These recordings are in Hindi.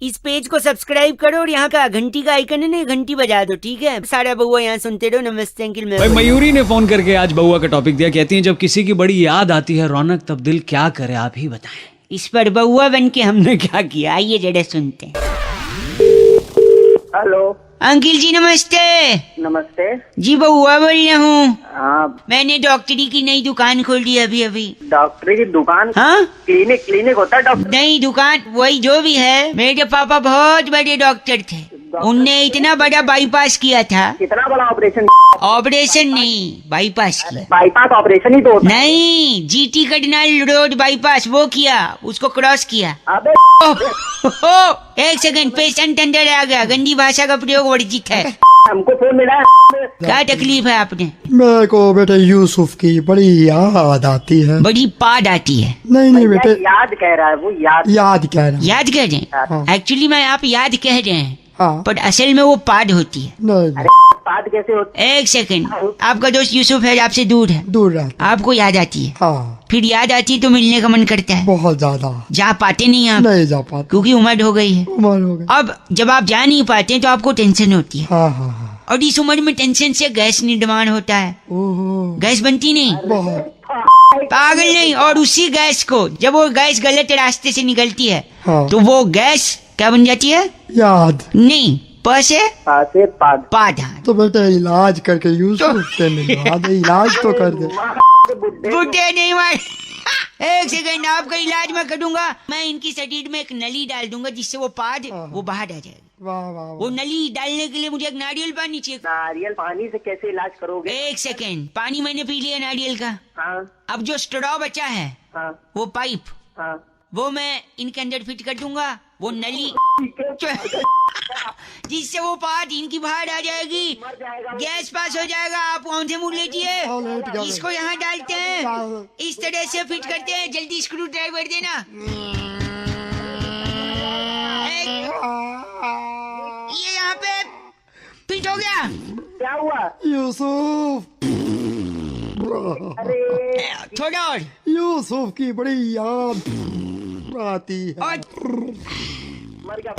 इस पेज को सब्सक्राइब करो और यहाँ का घंटी का आइकन है ना, घंटी बजा दो, ठीक है? सारा बउआ यहाँ सुनते रहो। नमस्ते अंकिल। भाई मयूरी ने फोन करके आज बउआ का टॉपिक दिया। कहती हैं जब किसी की बड़ी याद आती है रौनक, तब दिल क्या करे आप ही बताएं। इस पर बउआ बन के हमने क्या किया, आइए जरा सुनते हैं। हेलो अंकिल जी नमस्ते। नमस्ते जी बउआ बोल रहा हूँ। हाँ मैंने डॉक्टरी की नई दुकान खोल दी अभी अभी। डॉक्टरी की दुकान? हाँ क्लिनिक होता है डॉक्टर? नई दुकान, वही जो भी है। मेरे पापा बहुत बड़े डॉक्टर थे, उनने इतना बड़ा बाईपास किया था। कितना बड़ा ऑपरेशन? ऑपरेशन नहीं, बाईपास किया। बाईपास ऑपरेशन ही तो होता है। नहीं, जीटी कर्नल रोड बाईपास वो किया, उसको क्रॉस किया। अबे एक सेकंड, पेशेंट अंदर आ गया। गंदी भाषा का प्रयोग वर्जित है। हमको फोन मिला है। क्या तकलीफ है आपने? मेरे को बेटे यूसुफ की बड़ी याद आती है। बड़ी पाद आती है। नहीं बेटे, याद कह रहा है वो, याद कह रहा हूँ। याद कह रहे हैं? हाँ। एक्चुअली मैं आप याद कह रहे हैं, हाँ पर असल में वो पाद होती है। नहीं बात कैसे होती? एक सेकंड, आपका दोस्त यूसुफ है, आपसे दूर है, दूर रहता। आपको याद आती है, हाँ फिर याद आती है तो मिलने का मन करता है। बहुत ज्यादा। जा पाते नहीं आप, नहीं जा पाता, क्योंकि उम्र हो गई है। उम्र हो गई। अब जब आप जा नहीं पाते तो आपको टेंशन होती है, हाँ हाँ हाँ। और इस उम्र में टेंशन से गैस निर्माण होता है। ओहो गैस बनती नहीं, बहुत। पागल नहीं। और उसी गैस को जब वो गैस गलत रास्ते से निकलती है हाँ तो वो गैस क्या बन जाती है? याद। नहीं, प से पासे पाद। पाधा। तो बेटे इलाज करके यूसुफ से मिलवा दे, इलाज तो कर दे। बुढ़े नहीं मार। एक सेकंड, आपका इलाज मैं करूंगा। मैं इनकी शरीर में एक नली डाल दूंगा जिससे वो पाद वो बाहर आ जाएगी। वाह वाह वो नली डालने के लिए मुझे एक नारियल पानी चाहिए। नारियल पानी से कैसे इलाज करोगे? एक सेकंड, पानी मैंने पी लिया नारियल का। हाँ अब जो स्ट्रॉ बचा है, हाँ वो पाइप, हाँ। वो मैं इनके अंदर फिट कर दूंगा। वो नली जिससे वो पाद इनकी बाहर आ जाएगी, गैस पास हो जाएगा। आप वहाँ से मुंह लीजिए, इसको यहाँ डालते हैं, इस तरह से फिट करते हैं। जल्दी स्क्रू ड्राइवर देना। ये यहाँ पे फिट हो गया। क्या हुआ? यूसुफ। अरे थोड़ा और। यूसुफ की बड़ी याद आती है। और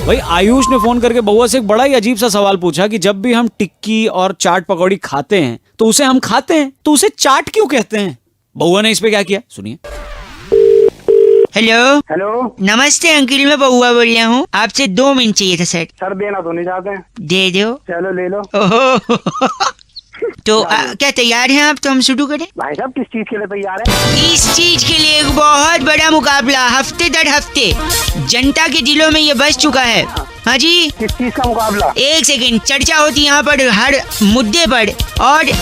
भाई आयुष ने फोन करके बउआ से एक बड़ा ही अजीब सा सवाल पूछा कि जब भी हम टिक्की और चाट पकौड़ी खाते हैं तो उसे हम खाते हैं, तो उसे चाट क्यों कहते हैं? बउआ ने इस पे क्या किया, सुनिए। हेलो हेलो नमस्ते अंकिल, मैं बउआ बोल रहा हूँ। आपसे 2 मिनट चाहिए था सर। सर देना तो नहीं चाहते हैं। दे दो। चलो ले लो। ओहो। तो क्या तैयार हैं आप? तो हम शुरू करें। भाई साहब किस चीज के लिए तैयार है? इस चीज के लिए एक बहुत बड़ा मुकाबला, हफ्ते दर हफ्ते जनता के दिलों में ये बस चुका है। हाँ जी, किस चीज का मुकाबला? एक सेकंड, चर्चा होती है यहाँ पर हर मुद्दे पर, और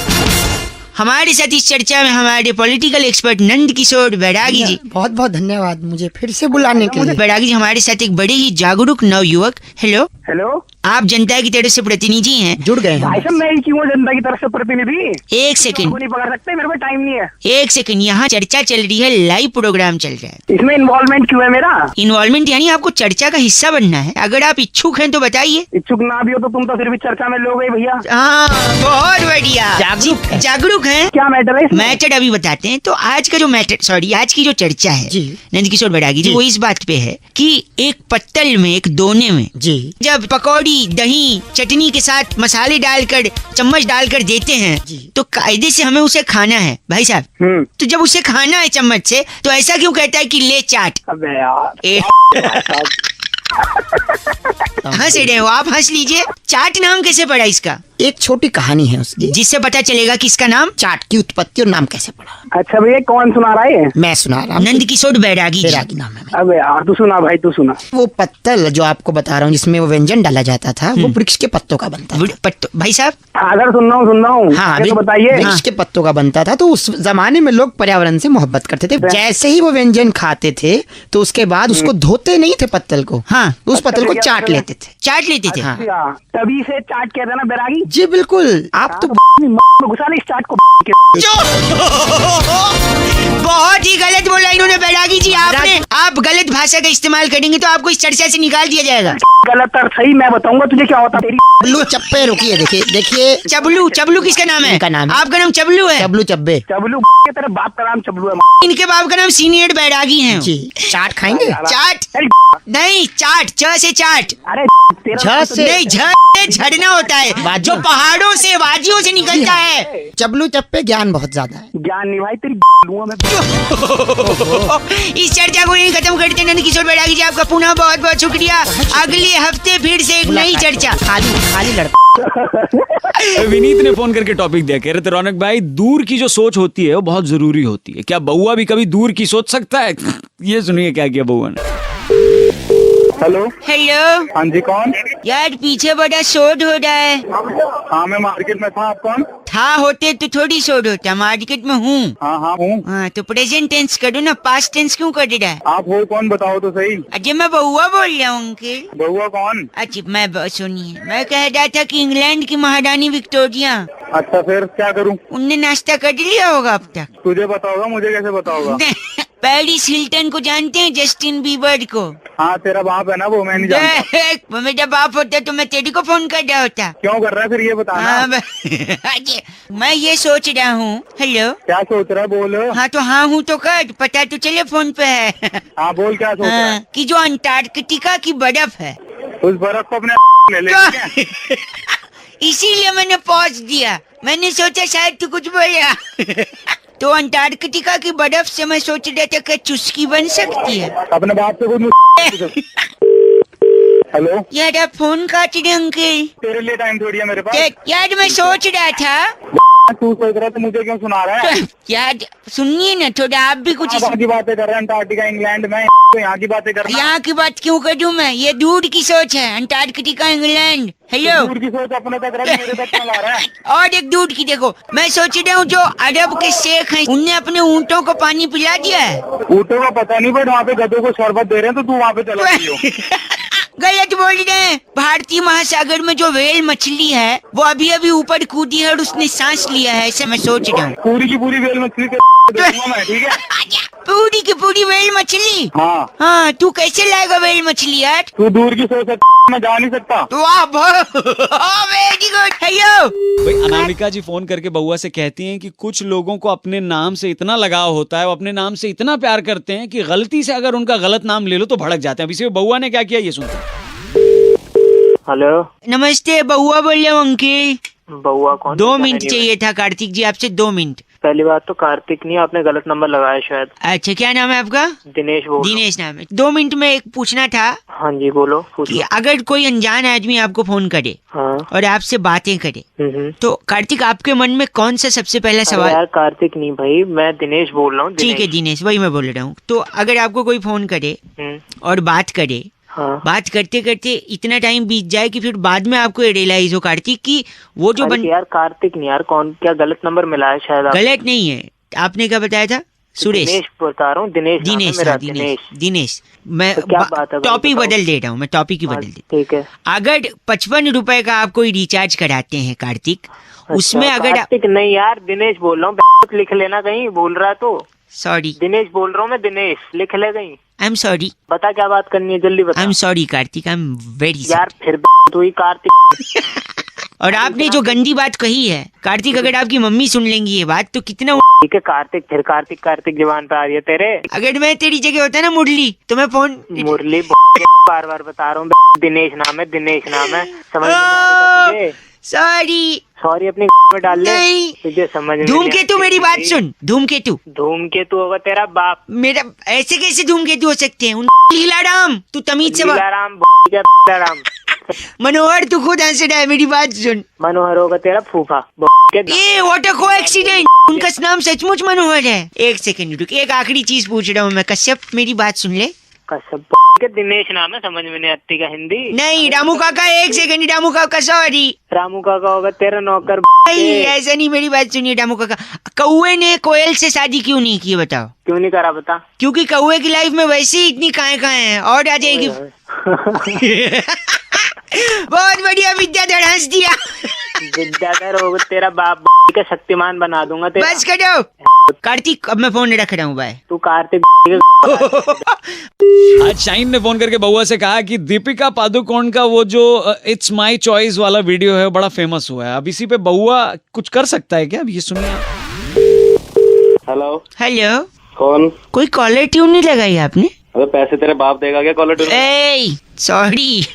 हमारे साथ इस चर्चा में हमारे पॉलिटिकल एक्सपर्ट नंद किशोर बैरागी जी। बहुत बहुत धन्यवाद मुझे फिर से बुलाने के लिए। बैरागी जी हमारे साथ एक बड़े ही जागरूक नवयुवक। हेलो, हेलो आप जनता की तरफ से प्रतिनिधि हैं। जुड़ गए भाई हैं। साहब मैं ही क्यों हूँ जनता की तरफ से प्रतिनिधि? एक सेकंड, नहीं पकड़ सकते, मेरे को टाइम नहीं है। एक सेकंड, यहाँ चर्चा चल रही है, लाइव प्रोग्राम चल रहा है। इसमें इन्वॉल्वमेंट क्यों है मेरा? इन्वॉल्वमेंट यानी आपको चर्चा का हिस्सा बनना है। अगर आप इच्छुक हैं तो बताइए। इच्छुक ना भी हो तो तुम तो फिर भी चर्चा में लोगे भैया। हाँ, बहुत बढ़िया। जागरूक हैं। क्या मैटर है इसमें? मैटर अभी बताते हैं। तो आज का जो मैटर, सॉरी, आज की जो चर्चा है जी। नंद किशोर बैरागी जी, जी। वो इस बात पे है कि एक पत्तल में, एक दोने में जी जब पकौड़ी, दही, चटनी के साथ मसाले डालकर, चम्मच डालकर देते हैं, जी। तो कायदे से हमें उसे खाना है भाई साहब। तो जब उसे खाना है चम्मच से, तो ऐसा क्यों कहता है कि ले चाट? अबे यार ए, हंस रहे हो आप, हंस लीजिए। चाट नाम कैसे पड़ा इसका? एक छोटी कहानी है उसकी, जिससे पता चलेगा कि इसका नाम चाट की उत्पत्ति और नाम कैसे पड़ा। अच्छा भैया कौन सुना रहा है? मैं सुना रहा हूँ। नंद किशोर बैरागी जी। बैरागी नाम है मेरा। अबे यार तू सुना भाई, तू सुना। वो पत्तल जो आपको बता रहा हूँ जिसमें वो व्यंजन डाला जाता था, वो वृक्ष के पत्तों का बनता था। भाई साहब, अगर सुन रहा हूँ। हाँ, तो बताइए। वृक्ष के पत्तों का बनता था। तो उस जमाने में लोग पर्यावरण से मोहब्बत करते थे। जैसे ही वो व्यंजन खाते थे तो उसके बाद उसको धोते नहीं थे पत्तल को। हाँ, उस पत्तल को चाट लेते थे। चाट लेते थे। हाँ। अच्छा, तभी से चाट कहते हैं ना बैरागी। जी बिल्कुल। आप तो घुसा ले स्टार्ट को बहुत ही गलत बोला इन्होंने बैरागी जी। आपने आप गलत भाषा का इस्तेमाल करेंगे तो आपको इस चर्चा से निकाल दिया जाएगा। गलत और सही मैं बताऊंगा तुझे क्या होता तेरी चबलू चप्पे, रुकिए देखिए देखिए। चबलू, चबलू किसका नाम है? इनका नाम है। आपका नाम चबलू है? चबलू चब्बे चबलू के तेरे बाप का नाम चबलू है। इनके बाप का नाम सीनियर बैरागी है। जी। चाट खाएंगे? चाट अरे नहीं, चाट, च से चाट, अरे झ से नहीं झ से झड़ना होता है जो पहाड़ों से वादियों से निकलता है। चबलू चप्पे ज्ञान बहुत ज्यादा है। ज्ञान नहीं भाई तेरी लूंगा मैं। इस चर्चा को यहीं खत्म करते हैं। नंदकिशोर बैरागी जी आपका पुनः बहुत बहुत शुक्रिया। अगले हफ्ते फिर से एक नई चर्चा। खाली खाली लड़का। विनीत ने फोन करके टॉपिक दिया, कह रहे थे रौनक भाई दूर की जो सोच होती है वो बहुत जरूरी होती है। क्या बउआ भी कभी दूर की सोच सकता है? ये सुनिए क्या किया बउआ ने। हेलो हेलो हाँ जी कौन? यार पीछे बड़ा शोर हो रहा है। हाँ मैं मार्केट में था। आप कौन? था होते तो थोड़ी शोर होता। मार्केट में हूँ। हाँ हाँ हूँ। हाँ तो प्रेजेंट टेंस करो ना, पास्ट टेंस क्यों कर रहा है? आप हो कौन बताओ तो सही। अजय मैं बउआ बोल रहा हूँ अंकिल। बउआ कौन? अच्छा मैं सुनिए, मैं कह रहा था कि इंग्लैंड की महारानी विक्टोरिया, अच्छा फिर क्या करूँ? उनने नाश्ता कर लिया होगा अब तक? तुझे बताओगा मुझे कैसे बताओगा? पेरिस हिल्टन को जानते हैं? जस्टिन बीबर को? हाँ तेरा बाप है ना वो, मैं नहीं जानता। वो मेरा बाप होता तो मैं तेरी को फोन कर रहा होता। क्यों कर रहा है फिर ये बताना। हाँ, मैं ये सोच रहा हूँ। हेलो क्या सोच रहा है बोल। हाँ तो हाँ हूँ तो कर, पता तो चले फोन पे है। हाँ बोल क्या सोच रहा है? कि जो अंटार्कटिका की बर्फ है उस बर्फ को अपने ले ले। इसीलिए मैंने पॉज दिया। मैंने सोचा शायद तू कुछ बोला। तो अंटार्कटिका की बर्फ से मैं सोच रहा था कि चुस्की बन सकती है। अपने बाप से कुछ। हेलो यार आप फोन काट रहे अंकल। तेरे लिए टाइम थोड़ी है मेरे पास। यार मैं सोच रहा था। तू सोच रहा है तो मुझे क्यों सुना रहा है? यार सुनिए ना थोड़ा, आप भी कुछ वहाँ की बातें कर रहे हैं। अंटार्कटिका इंग्लैंड में तो यहाँ की बातें कर रहा है। यहाँ की बात क्यों करूँ मैं? ये दूर की सोच है। Antarctica England. हेलो दूर की सोच अपने तक रख, मेरे तक क्यों ला रहा है? और एक दूर की देखो, मैं सोच रहा हूँ जो अरब के शेख हैं उनने अपने ऊँटों को पानी पिला दिया है। ऊँटों का पता नहीं बट वहाँ पे गधों को शरबत दे रहे हैं तो तू वहाँ पे चला गई हो। गलत बोल रहे हैं। भारतीय महासागर में जो व्हेल मछली है वो अभी अभी ऊपर कूदी है और उसने सांस लिया है, ऐसे मैं सोच रहा हूँ। पूरी की पूरी वेल मछली के दूंगा मैं, ठीक है? पूरी की पूरी व्हेल मछली? हाँ हाँ तू कैसे लाएगा व्हेल मछली यार? तू दूर की सोच मैं जा नहीं सकता। वाह वेरी गुड। हेलो भाई अनामिका जी फोन करके बउआ से कहती हैं कि कुछ लोगों को अपने नाम से इतना लगाव होता है, वो अपने नाम से इतना प्यार करते हैं कि गलती से अगर उनका गलत नाम ले लो तो भड़क जाते हैं। अब इसी में बउआ ने क्या किया ये सुनते हैं। हेलो नमस्ते, बउआ बोल रहा हूँ अंकिल। बउआ कौन? 2 मिनट चाहिए था कार्तिक जी आपसे, 2 मिनट। पहली बात तो कार्तिक नहीं, आपने गलत नंबर लगाया शायद। अच्छा क्या नाम है आपका? दिनेश बोल। दिनेश नाम है। 2 मिनट में एक पूछना था हाँ जी बोलो कि अगर कोई अनजान आदमी आपको फोन करे हाँ और आपसे बातें करे तो कार्तिक आपके मन में कौन सा सबसे पहला सवाल? यार कार्तिक नहीं भाई, मैं दिनेश बोल रहा हूँ। ठीक है दिनेश, वही मैं बोल रहा हूँ। तो अगर आपको कोई फोन करे और बात करे, हाँ बात करते करते इतना टाइम बीत जाए कि फिर बाद में आपको रियलाइज हो कार्तिक की वो जो यार कार्तिक नहीं यार, कौन क्या गलत नंबर मिला है शायद? गलत नहीं है। आपने क्या बताया था? सुरेश? दिनेश बता रहा हूँ। दिनेश दिनेश मेरा। हाँ, दिनेश मैं तो क्या बात है टॉपिक बदल दे रहा हूँ। मैं टॉपिक ही बदल दे। ठीक है। अगर 55 रुपए का आप कोई रिचार्ज कराते हैं कार्तिक, उसमें अगर कार्तिक नहीं यार, दिनेश बोल रहा हूँ। लिख लेना कहीं बोल रहा तो। सॉरी दिनेश बोल रहा हूँ मैं, दिनेश लिख ले कहीं। I am sorry. बता क्या बात करनी है, जल्दी बता। I am sorry Kartik, I am very यार फिर तू ही कार्तिक। और आपने जो गंदी बात कही है कार्तिक, अगर आपकी मम्मी सुन लेंगी ये बात तो कितना। ठीक है कार्तिक, फिर कार्तिक कार्तिक जुबान पे आ रही है तेरे। अगर मैं तेरी जगह होता ना मुरली तो मैं फोन मुरली बार बार बता रहा हूँ। दिनेश नाम है, दिनेश नाम है। समझ में नहीं आ रही तुझे? सॉरी सॉरी अपनी में डाल ले। नहीं तुझे समझ में धूमकेतु, मेरी बात सुन। धूमकेतु धूमकेतु होगा तेरा बाप। मेरा ऐसे कैसे धूमकेतु हो सकते हैं? लीलाराम तू तमीज से लीलाराम राम। मनोहर तू खुद हंस रहा है, मेरी बात सुन। मनोहर होगा तेरा फूफा। ये व्हाट अ कोएक्सीडेंट, उनका नाम सचमुच मनोहर है। एक सेकंड रुक, एक आखिरी चीज पूछ रहा हूँ मैं। कश्यप मेरी बात सुन ले। कश्यप के दिनेश नाम है, समझ में नहीं आती का हिंदी। नहीं रामू काका, एक सेकंड रामू काका, सॉरी। रामू काका होगा तेरा नौकर। नहीं ऐसा नहीं, मेरी बात सुनिए रामू काका। कौए ने कोयल से शादी क्यों नहीं की बताओ? क्यों नहीं करा बता? क्योंकि कौए की लाइफ में वैसे ही इतनी काएं हैं और आ जाएगी। बहुत बढ़िया विद्याधर, हंस दिया। विद्याधर होगा तेरा बाप का शक्तिमान बना दूंगा तेरा। बस करो कार्तिक, अब मैं फोन रख रहा हूँ भाई। तू कार्तिक आज शाहीन ने फोन करके बउआ से कहा कि दीपिका पादुकोण का वो जो इट्स माई चॉइस वाला वीडियो है बड़ा फेमस हुआ है। अब इसी पे बउआ कुछ कर सकता है क्या? अब ये सुनिए आप। हेलो हेलो, कौन? कोई कॉलर ट्यून नहीं लगाई आपने? अबे पैसे तेरे बाप देगा क्या कॉलर ट्यून? ए सॉरी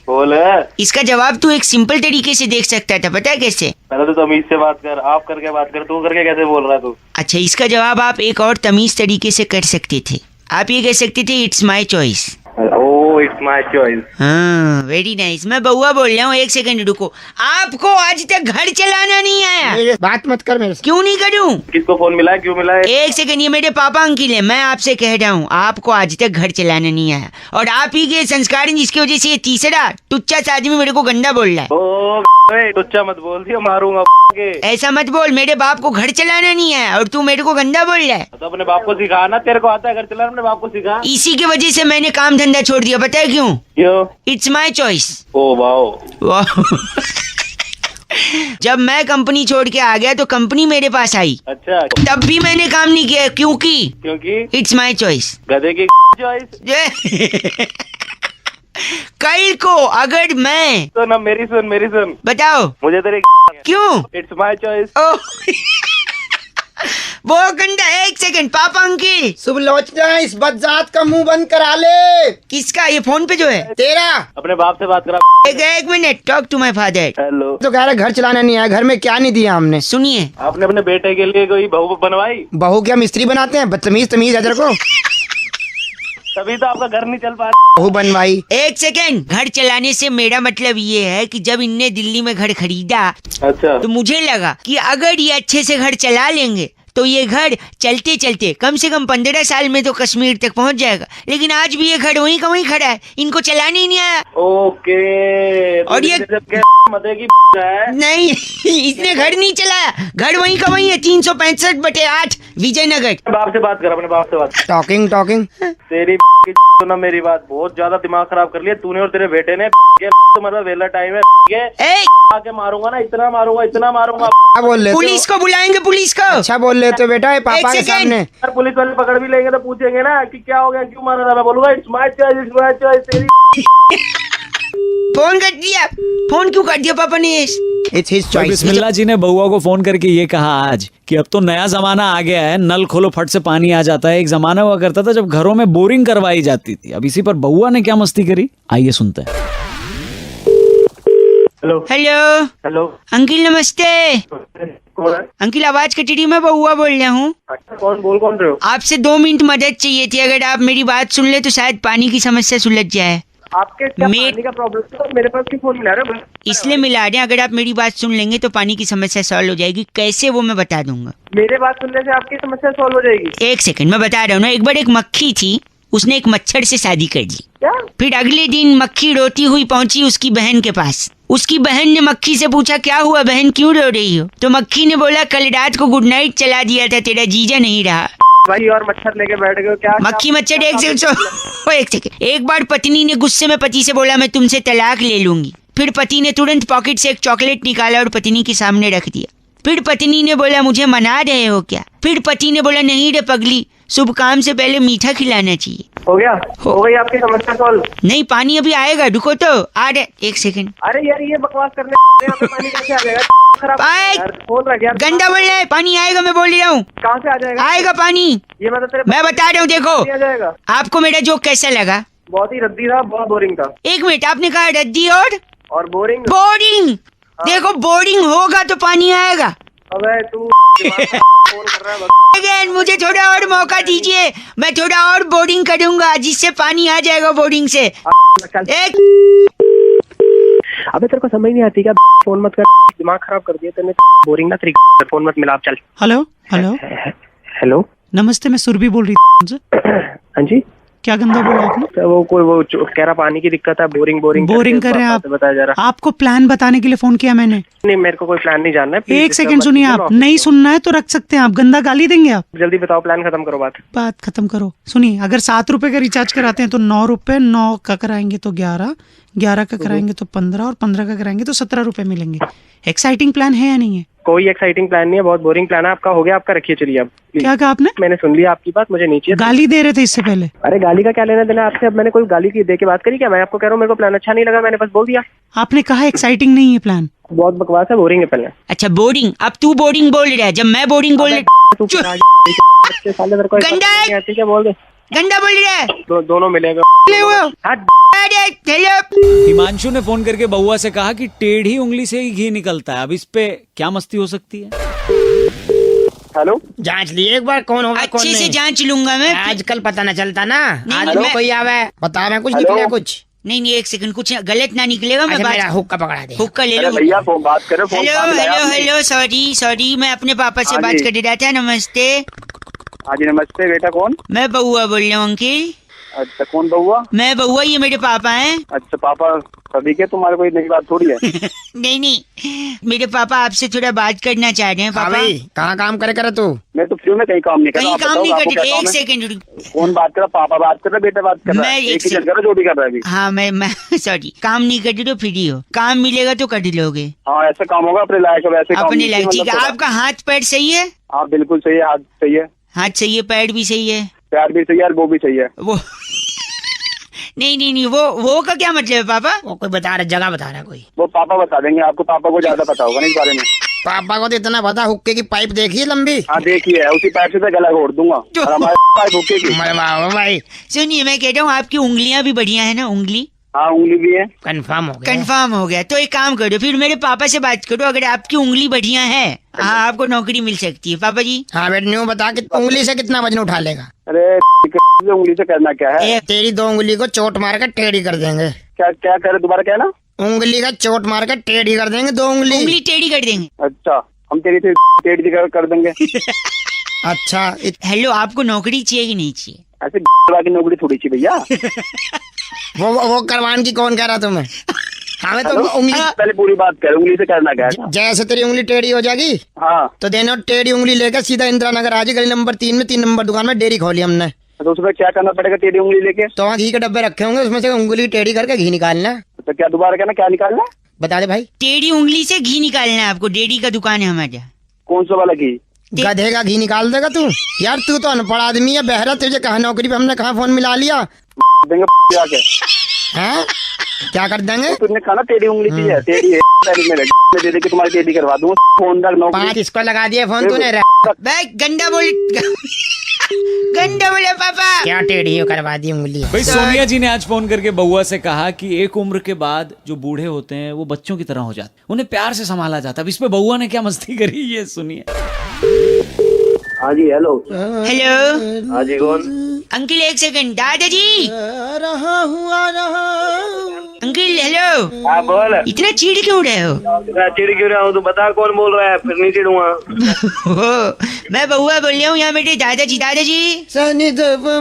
बोल। इसका जवाब तू एक सिंपल तरीके से देख सकता था, पता है कैसे? पहले तो तमीज से बात कर, आप करके बात कर, तू करके कैसे बोल रहा है तू? अच्छा, इसका जवाब आप एक और तमीज तरीके से कर सकते थे। आप ये कह सकते थे it's my choice. Oh it's my choice. हाँ वेरी नाइस। मैं बउआ बोल रहा हूँ, एक सेकंड रुको। आपको आज तक घर चलाना नहीं आया? बात मत कर मेरे से। क्यों नहीं करूँ? किसको फोन मिला है, क्यों मिला है? एक सेकंड, ये मेरे पापा अंकिल है। मैं आपसे कह रहा हूँ आपको आज तक घर चलाना नहीं आया, और आप ही के संस्कार हैं जिसकी वजह से ये तीसरा टुच्चा सा आदमी मेरे को गंदा बोल रहा है। ओ टुच्चा मत बोल दिया, मारूंगा के। ऐसा मत बोल, मेरे बाप को घर चलाना नहीं है और तू मेरे को गंदा बोल रहा है। तो अपने बाप को सिखा ना, तेरे को आता है घर चलाना, अपने बाप को सिखा। इसी की वजह से मैंने काम धंधा छोड़ दिया, पता है क्यों? क्यों? It's my choice. Oh wow. जब मैं कंपनी छोड़ के आ गया तो कंपनी मेरे पास आई, अच्छा तब भी मैंने काम नहीं किया, क्योंकि क्योंकि इट्स माई चॉइस। गधे की चॉइस। कल को अगर मैं तो ना मेरी सुन बताओ मुझे तेरे क्यों? It's my choice. वो गंदा। एक सेकंड पापा अंकिल। शुभ लोचना, इस बदजात का मुंह बंद करा ले। किसका? ये फोन पे जो है तेरा। अपने बाप से बात करा। एक minute, talk to my father. Hello. तो कह रहा घर चलाना नहीं आया, घर में क्या नहीं दिया हमने? सुनिए, आपने अपने बेटे के लिए कोई बहू बनवाई? बहू क्या मिस्त्री बनाते हैं? बदतमीज तमीज है तेरे को। तभी तो आपका घर नहीं चल पा रहा। बहू बनवाई। एक सेकंड, घर चलाने से मेरा मतलब ये है कि जब इनने दिल्ली में घर खरीदा अच्छा तो मुझे लगा कि अगर ये अच्छे से घर चला लेंगे तो ये घर चलते चलते कम से कम 15 साल में तो कश्मीर तक पहुंच जाएगा। लेकिन आज भी ये घर वहीं का वहीं खड़ा है, इनको चलाने ही नहीं आया। ओके। और ये मदे की है? नहीं, इसने घर नहीं चलाया, घर वहीं का वहीं है। 365/8 विजयनगर। बाप से बात कर, अपने बाप से बात। टॉकिंग तेरी तो ना मेरी बात बहुत ज्यादा दिमाग खराब कर लिया तूने और तेरे बेटे ने। तुम्हारा वेला टाइम है, आके मारूंगा ना, इतना मारूंगा। क्या बोल रहे? पुलिस को बुलाएंगे, पुलिस को। अच्छा बोल रहे तो बेटा, पापा के सामने। अगर पुलिस वाले पकड़ भी लेंगे तो पूछेंगे ना कि क्या हो गया, क्यों मारा था। मैं बोलूंगा इट्स माय चॉइस। तेरी फोन कर दिया। फोन क्यों कर दिया पापा ने? इट्स हिज तो चॉइस। बिस्मिल्लाह जी ने बउआ को फोन करके ये कहा आज कि अब तो नया जमाना आ गया है, नल खोलो फट से पानी आ जाता है। एक जमाना हुआ करता था जब घरों में बोरिंग करवाई जाती थी। अब इसी पर बउआ ने क्या मस्ती करी, आइए सुनते हैं। हेलो हेलो अंकिल नमस्ते। कौन है? अंकिल आवाज कट रही, मैं बउआ बोल रहा हूँ। अच्छा कौन रहे हो? आपसे 2 मिनट मदद चाहिए थी, अगर आप मेरी बात सुन ले तो शायद पानी की समस्या सुलझ जाए। आपके क्या पानी का प्रॉब्लम है? मेरे पास क्यों फोन मिला रहे हो? इसलिए मिला रहे हैं, अगर आप मेरी बात सुन लेंगे तो पानी की समस्या सॉल्व हो जाएगी। कैसे वो मैं बता दूंगा। मेरे बात सुनने से आपकी समस्या सॉल्व हो जाएगी? एक सेकंड, मैं बता रहा हूँ ना। एक बार एक मक्खी थी, उसने एक मच्छर से शादी कर ली। क्या? फिर अगले दिन मक्खी रोती हुई पहुंची उसकी बहन के पास। उसकी बहन ने मक्खी से पूछा क्या हुआ बहन, क्यों रो रही हो? तो मक्खी ने बोला कल रात को गुड नाइट चला दिया था, तेरा जीजा नहीं रहा। भाई और मच्छर लेके बैठ गए क्या? मक्खी मच्छर एक सेकंड। एक बार पत्नी ने गुस्से में पति से बोला मैं तुमसे तलाक ले लूंगी। फिर पति ने तुरंत पॉकेट से एक चॉकलेट निकाला और पत्नी के सामने रख दिया। फिर पत्नी ने बोला मुझे मना रहे हो क्या? फिर पति ने बोला नहीं रे पगली, शुभ काम से पहले मीठा खिलाना चाहिए। हो गया? हो गई आपकी समस्या सॉल्व? नहीं, पानी अभी आएगा, रुको तो आ रहे। एक सेकंड। अरे यार ये बकवास करने यहाँ पे पानी कैसे आ जाएगा? खराब यार, फोन रख यार। गंदा बोल रहा है, पानी आएगा, मैं बोल रहा हूँ। कहाँ से आ जाएगा? आएगा पानी, ये मैं बता रहा हूँ। देखो आ जाएगा। आपको मेरा जोक कैसा लगा? बहुत ही रद्दी था, बहुत बोरिंग था। 1 मिनट, आपने कहा रद्दी और बोरिंग। देखो बोरिंग होगा तो पानी आएगा। अबे तू फोन कर रहा है। अगेन मुझे थोड़ा और मौका दीजिए, मैं थोड़ा और बोरिंग करूंगा जिससे पानी आ जाएगा बोरिंग से। एक अबे तेरे को समझ नहीं आती क्या? फोन मत कर, दिमाग खराब कर दिया तेने। बोरिंग ना तरीके, फोन मत मिला। चल। हेलो नमस्ते, मैं सुरभि बोल रही थी। हाँ जी, क्या गंदा बोला आपने? तो वो कह रहा पानी की दिक्कत है, बोरिंग कर रहे हैं आप। बताया जा रहा। आपको प्लान बताने के लिए फोन किया मैंने। नहीं, मेरे को कोई प्लान नहीं जानना है। एक सेकंड सुनिए, आप नहीं सुनना है तो रख सकते हैं, आप गंदा गाली देंगे आप। जल्दी बताओ, प्लान खत्म करो। बात खत्म करो। सुनिए, अगर 7 रुपए का रिचार्ज कराते हैं तो 9 रुपए, 9 का कराएंगे तो 11, 11 का कराएंगे तो 15 और 15 का कराएंगे तो 17 रुपए मिलेंगे। एक्साइटिंग प्लान है या नहीं है? कोई एक्साइटिंग प्लान नहीं है, बहुत बोरिंग प्लान है आपका। हो गया आपका, रखिए चलिए अब। क्या कहा आपने? मैंने सुन लिया आपकी बात, मुझे नीचे गाली दे रहे थे इससे पहले। अरे गाली का क्या लेना देना आपसे? अब मैंने कोई गाली की दे के बात करी क्या? मैं आपको कह रहा हूँ मेरे को प्लान अच्छा नहीं लगा, मैंने बस बोल दिया। आपने कहा एक्साइटिंग नहीं है प्लान। बहुत बकवास है, बोरिंग है प्लान। अच्छा बोरिंग, अब तू बोरिंग बोल रहा है जब मैं बोरिंग बोल गंदा है। क्या बोल दे, गंदा बोल रहा है। दोनों मिले हिमांशु ने फोन करके बउआ से कहा कि टेढ़ी उंगली से ही घी निकलता है। अब इस पे क्या मस्ती हो सकती है? हेलो, जांच लिए एक बार कौन होगा कौन अच्छे से नहीं। जांच लूंगा मैं। आजकल पता न चलता ना। आज नहीं, कोई आवे बता मैं कुछ निकले कुछ। नहीं एक सेकंड, कुछ गलत ना निकलेगा। मैं अच्छा, मेरा बात हुक्का पकड़ा दे। हुक्का ले लो। भैया फोन बात करो। हेलो सॉरी मैं अपने पापा से हाँ बात जी। कर रहा था। नमस्ते। हाँ जी नमस्ते बेटा, कौन? मैं बउआ बोल रहा हूँ अंकिल। अच्छा कौन बउआ? मैं बउआ, ये मेरे पापा हैं। अच्छा पापा सभी के, तुम्हारे कोई नई बात थोड़ी है। नहीं मेरे पापा आपसे थोड़ा बात करना चाह रहे हैं। हाँ पापा भाई, कहाँ काम करे करे तू? मैं तो फ्री में कहीं काम नहीं कर रहा। कहीं आप काम बताओ, नहीं आपको क्या करते। काम एक है? सेकंड रुक। कौन बात कर रहा? पापा बात कर रहा, बेटा बात कर रहा मैं है? एक एक ही से- चल कर रहा, जो भी कर रहा है अभी। हाँ मैं सॉरी, काम नहीं करते तो फ्री हो। काम मिलेगा तो कर लोगे। हाँ ऐसा काम होगा अपने लायक है, वैसे काम अपने नहीं लायक। चाहिए, ठीक है, मतलब आपका हाथ पैर सही है? थोड़ा। हाँ बिल्कुल सही है, हाथ सही है, हाथ सही है, पैर भी सही है। प्यार भी सही है और वो भी सही है। वो नहीं वो का क्या मतलब है पापा? वो कोई बता रहा, जगह बता रहा कोई। वो पापा बता देंगे आपको, पापा को ज्यादा पता होगा ना इस बारे में। पापा को तो इतना पता, हुक्के की पाइप देखी है लंबी। हाँ देखिए, उसी पैर से तो गला घोट दूंगा। और हमारे पास भूखे की। मरे वाह भाई, सुनिए मैं कह रहा हूँ आपकी उंगलियां भी बढ़िया है ना? उंगली हाँ उंगली भी है। कंफर्म हो गया। कंफर्म हो गया। तो एक काम करो, फिर मेरे पापा से बात करो। अगर आपकी उंगली बढ़िया है, हाँ आपको नौकरी मिल सकती है। पापा जी हाँ बेटा, न्यू बता कि उंगली से कितना वजन उठा लेगा? अरे उंगली से करना क्या है? तेरी 2 उंगली को चोट मार कर टेढ़ी कर देंगे। क्या क्या करे, दोबारा क्या ना? उंगली का चोट मार कर टेढ़ी कर देंगे 2 उंगली। उंगली टेढ़ी कर देंगे। अच्छा हम तेरी से टेढ़ी कर देंगे। अच्छा हेलो, आपको नौकरी चाहिए कि नहीं चाहिए? ऐसे की नौकरी थोड़ी सी भैया। वो करवान की कौन कह रहा तुम्हें? हमें तो उंगली, पहले पूरी बात कर, उंगली से करना क्या है? जैसे तेरी उंगली टेढ़ी हो जाएगी हाँ तो देना टेढ़ी उंगली लेकर सीधा इंदिरा नगर आ जाए, गली नंबर 3 में 3 नंबर दुकान में डेयरी खोली हमने। तो उसमें क्या करना पड़ेगा टेढ़ी उंगली लेके? तो वहाँ घी के डब्बे रखे होंगे, उसमें से उंगली टेढ़ी करके घी निकालना। तो क्या दोबारा कहना, क्या निकालना? बता दे भाई। टेढ़ी उंगली से घी निकालना है आपको। डेयरी का दुकान है हमारे यहाँ। कौन सा वाला घी? गधे का घी निकाल देगा तू? यार तू तो अनपढ़ आदमी है, बहरा। तुझे कहा नौकरी पे हमने कहा फोन मिला लिया देंगे जाके। है? क्या कर देंगे? तुमने कहा ना टेढ़ी उंगली चाहिए, टेढ़ी है में दे दे के तुम्हारी टेढ़ी करवा दूंगा। फोन तक नौकरी 5 इसको लगा दिया फोन तूने। भाई गंदा बोले पापा। क्या टेढ़ी करवा दी उंगली? भाई सोनिया जी ने आज फोन करके बउआ से कहा कि एक उम्र के बाद जो बूढ़े होते हैं वो बच्चों की तरह हो जाते हैं, उन्हें प्यार से संभाला जाता है। अब इस पे बउआ ने क्या मस्ती करी ये सुनिए। हाँ जी हेलो। हेलो हाँ जी कौन? अंकिल, एक सेकंड। दादाजी रहा हुआ अंकिल, हेलो। हाँ बोल। इतना चिढ़ क्यों रहे हो? मैं चिढ़ क्यों रहा हूँ? तू बता कौन बोल रहा है, फिर नहीं चिढ़ूंगा। मैं बउआ बोल रहा हूँ। यहाँ मेरे दादाजी पूरा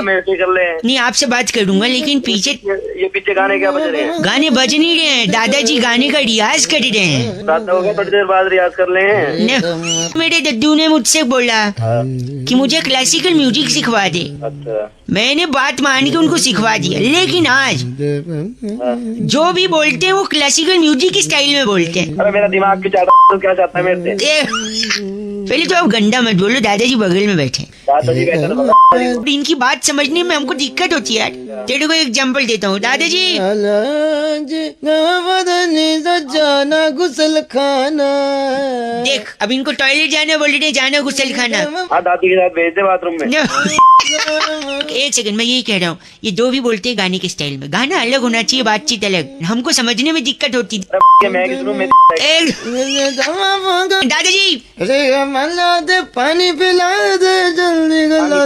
मेरे से कर ले। नहीं, आपसे बात करूंगा, लेकिन पीछे ये पीछे गाने क्या बज रहे हैं? गाने बज नहीं रहे हैं। दादाजी गाने का रियाज कर रहे हैं। रात हो गया, थोड़ी देर बाद रियाज कर ले हैं। मेरे दद्दू ने मुझसे बोला कि मुझे क्लासिकल म्यूजिक सिखवा दे। अच्छा मैंने बात मान के उनको सिखवा दिया, लेकिन आज जो भी बोलते हैं वो क्लासिकल म्यूजिक की स्टाइल में बोलते हैं। अरे मेरा दिमाग क्यों चाहता? तो क्या चाहता है मेरे से? पहले तो आप गंदा मत बोलो। दादाजी बगल में बैठे। दादाजी बैठा था। और इनकी बात समझने में हमको दिक्कत होती है यार। तेरे को एग्जांपल देता हूँ। दादाजी जाना गुसल खाना। देख, अब इनको टॉयलेट जाना बोल रहे, जाना गुसल खाना। हाँ दादी के साथ भेज दे बाथरूम में। एक सेकंड, मैं यही कह रहा हूँ, ये जो भी बोलते हैं गाने के स्टाइल में। गाना अलग होना चाहिए, बातचीत अलग। हमको समझने में दिक्कत होती है। मैं किस रूम में? दादाजी दे पानी पिला दे जल्दी गला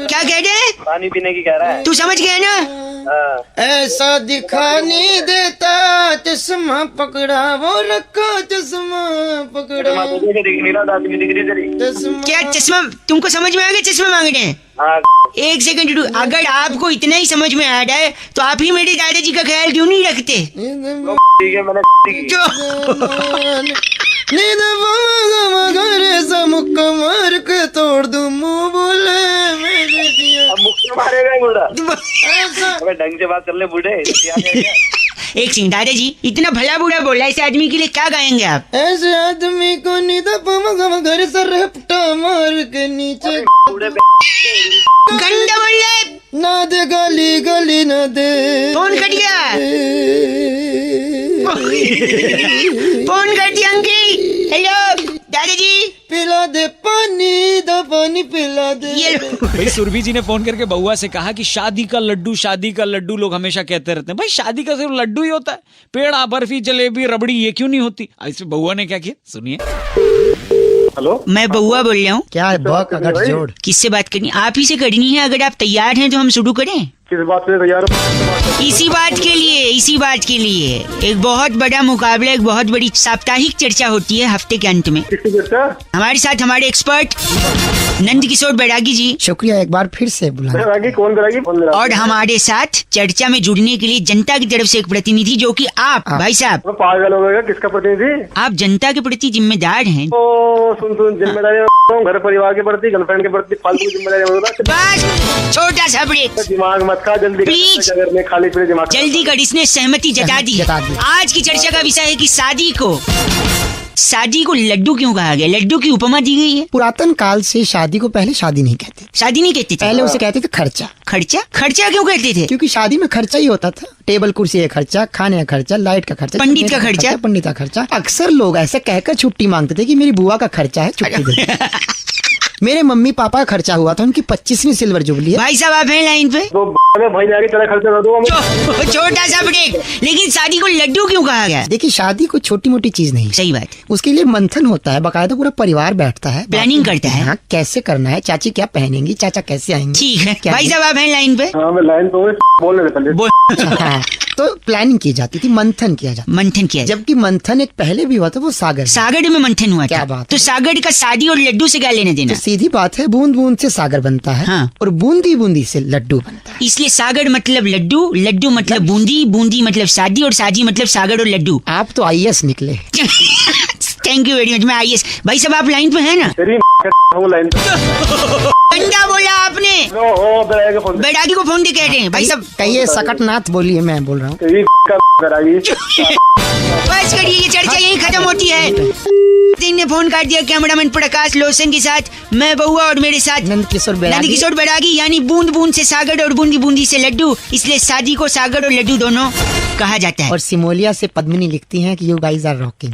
क्या कह रहे हैं? पानी पीने की कह रहा है। तू समझ गया ना? हाँ। ऐसा दिखाने देता चश्मा पकड़ा, वो रखा चश्मा पकड़ा। तुझे दिख नहीं रहा, दादी की दिख रही तेरी। चश्मा क्या चश्मा? तुमको समझ में आ गया चश्मा मांग रहे हैं? हाँ एक सेकंड रुक। अगर आपको इतना ही समझ में आ रहा है तो आप ही मेरे दादाजी का ख्याल क्यों नहीं रखते? ठीक है, मैंने की। जो नींद मगरे समुक मार के तोड़ दूं मुंह बोले मेरे दिया। अब मुख से मारेगा ये बुढ़ा। ऐसा अबे ढंग से बात कर ले बूढ़े। क्या कह रहा है? एक सिंह दादाजी इतना भला बुरा बोला ऐसे आदमी के लिए क्या गाएंगे आप? ऐसे आदमी को घर से रपटा मार के नीचे गंदा बोल रहा है। ना दे गाली गली ना दे फोन कट गया। फोन कर दिया अंकल। हेलो दादाजी पिला दे पानी दा पानी पिला दे। ये लो। भाई सुरभि जी ने फोन करके बउआ से कहा कि शादी का लड्डू लोग हमेशा कहते रहते हैं। भाई शादी का सिर्फ लड्डू ही होता है, पेड़ा बर्फी जलेबी रबड़ी ये क्यों नहीं होती? इसमें बउआ ने क्या किया सुनिए। हेलो, मैं बउआ बोल रहा हूँ। क्या है बॉक अगर जोड़ किससे बात करनी? आप ही से करनी है। अगर आप तैयार हैं तो हम शुरू करें। किस बात से तैयार हो? इसी बात के लिए एक बहुत बड़ा मुकाबला, एक बहुत बड़ी साप्ताहिक चर्चा होती है हफ्ते के अंत में। किसकी चर्चा? हमारे साथ हमारे एक्सपर्ट नंद किशोर बैरागी जी शुक्रिया एक बार फिर से बुलाने। बैरागी कौन बैरागी? कौन बैरागी? और हमारे साथ चर्चा में जुड़ने के लिए जनता की तरफ से एक प्रतिनिधि जो कि आप भाई साहब, मैं पागल हो गया। किसका प्रतिनिधि? आप जनता के प्रति जिम्मेदार हैं। ओ सुन जिम्मेदारी घर परिवार के प्रति, गर्लफ्रेंड के प्रति फालतू जिम्मेदारी। बस छोटा सा ब्रेक दिमाग मत खा, जल्दी प्लीज। अगर मैं खाली फिर दिमाग जल्दी कर। इसने सहमति जता दी है। जता दी। आज की चर्चा का विषय है कि शादी को लड्डू क्यों कहा गया? लड्डू की उपमा दी गई है। पुरातन काल से शादी को पहले शादी नहीं कहते, शादी नहीं कहते थे। पहले उसे कहते थे खर्चा। खर्चा क्यों कहते थे? क्योंकि शादी में खर्चा ही होता था। टेबल कुर्सी का खर्चा, खाने का खर्चा, लाइट का खर्चा, पंडित का खर्चा। पंडित का खर्चा। अक्सर लोग ऐसे कहकर छुट्टी मांगते थे कि मेरी बुआ का खर्चा है, छुट्टी दे दो। मेरे मम्मी पापा का खर्चा हुआ था, उनकी 25वीं सिल्वर जुबली है। भाई साहब आप हैं लाइन पे? तो भाई जाके तेरा खर्चा कर दूंगा। छोटा सा ब्रेक। लेकिन शादी को लड्डू क्यों कहा गया? देखिए शादी कोई छोटी मोटी चीज नहीं, सही बात। उसके लिए मंथन होता है, बकायदा पूरा परिवार बैठता है, प्लानिंग करता है। हाँ, कैसे करना है, चाची क्या पहनेंगी, चाचा कैसे आएंगे। ठीक है क्या भाई साहब आप हैं लाइन पे? हाँ मैं लाइन तो बोलने दे पहले। हाँ, तो प्लानिंग की जाती थी, मंथन किया जाता। मंथन किया जाए। जबकि मंथन एक पहले भी हुआ था, वो सागर। सागर में मंथन हुआ क्या था। बात है। तो सागर का शादी और लड्डू से क्या लेने देना? तो सीधी बात है, बूंद बूंद से सागर बनता है। हाँ। और बूंदी बूंदी से लड्डू बनता है। इसलिए सागर मतलब लड्डू, लड्डू मतलब बूंदी, बूंदी मतलब शादी और शादी मतलब सागर और लड्डू। आप तो IAS निकले। Thank you very much. मैं आईएएस। भाई साहब आप लाइन पे है ना? तेरी लाइन अंडा बोला आपने। ओ बैरागी फोन बैरागी को फोन दे कह रहे हैं भाई साहब। कहिए सकटनाथ बोलिए, मैं बोल रहा हूँ। तेरी बैरागी। बस करिए, ये चर्चा यही खत्म होती है। सिंह ने फोन काट दिया। कैमरामैन प्रकाश लोसन के साथ मैं बउआ और मेरे साथ नंद किशोर बैरागी। यानी बूंद बूंद से सागर और बूंदी बूंदी से लड्डू, इसलिए शादी को सागर और लड्डू दोनों कहा जाता है। और सिमोलिया से पद्मिनी लिखती हैं कि यू गाइज आर रॉकिंग।